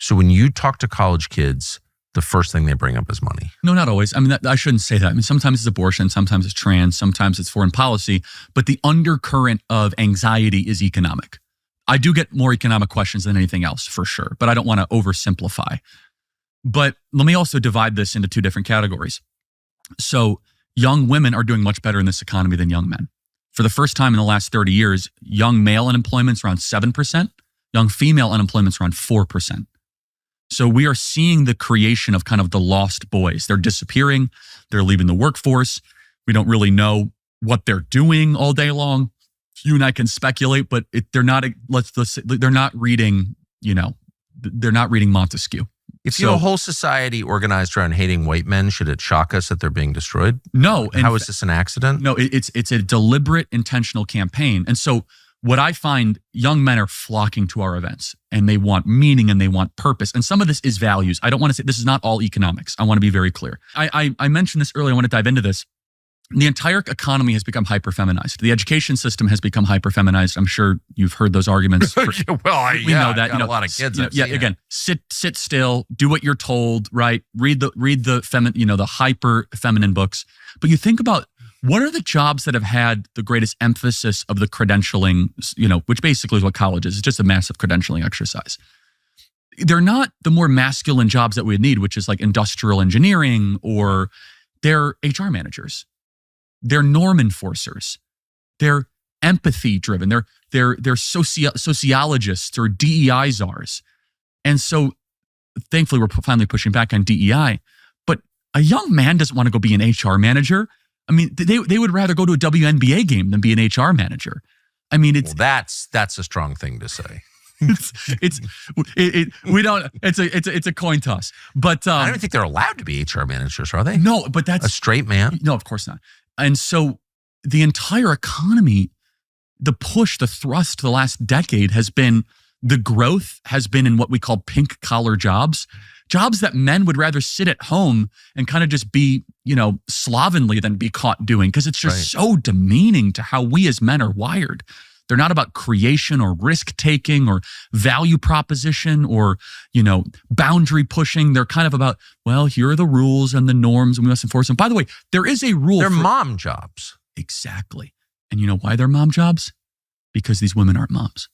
So when you talk to college kids, the first thing they bring up is money. No, not always. I mean, I shouldn't say that. I mean, sometimes it's abortion, sometimes it's trans, sometimes it's foreign policy, but the undercurrent of anxiety is economic. I do get more economic questions than anything else, for sure, but I don't want to oversimplify. But let me also divide this into two different categories. So young women are doing much better in this economy than young men. For the first time in the last 30 years, young male unemployment's around 7%, young female unemployment's around 4%. So we are seeing the creation of kind of the lost boys. They're disappearing. They're leaving the workforce. We don't really know what they're doing all day long. You and I can speculate, but they're not. They're not reading. They're not reading Montesquieu. If you have a whole society organized around hating white men, should it shock us that they're being destroyed? No. How is this an accident? No, it's a deliberate, intentional campaign. And so what I find, young men are flocking to our events and they want meaning and they want purpose. And some of this is values. I don't want to say this is not all economics. I want to be very clear. I mentioned this earlier. I want to dive into this. The entire economy has become hyper-feminized. The education system has become hyper-feminized. I'm sure you've heard those arguments. We know that. Got a lot of kids. Again, sit still, do what you're told, right? Read the hyper-feminine books. But you think about, what are the jobs that have had the greatest emphasis of the credentialing, which basically is what college is. It's just a massive credentialing exercise. They're not the more masculine jobs that we need, which is like industrial engineering, or they're HR managers. They're norm enforcers. They're empathy driven. They're sociologists or DEI czars. And so thankfully we're finally pushing back on DEI, but a young man doesn't want to go be an HR manager. I mean, they would rather go to a WNBA game than be an HR manager. I mean, that's a strong thing to say. It's a coin toss. But I don't think they're allowed to be HR managers, are they? No, but that's a straight man. No, of course not. And so the entire economy, the push, the thrust the last decade has been, the growth has been in what we call pink collar jobs that men would rather sit at home and kind of just be, slovenly than be caught doing, because it's just so demeaning to how we as men are wired. They're not about creation or risk taking or value proposition or, boundary pushing. They're kind of about, well, here are the rules and the norms and we must enforce them. By the way, there is a rule. They're mom jobs. Exactly. And you know why they're mom jobs? Because these women aren't moms.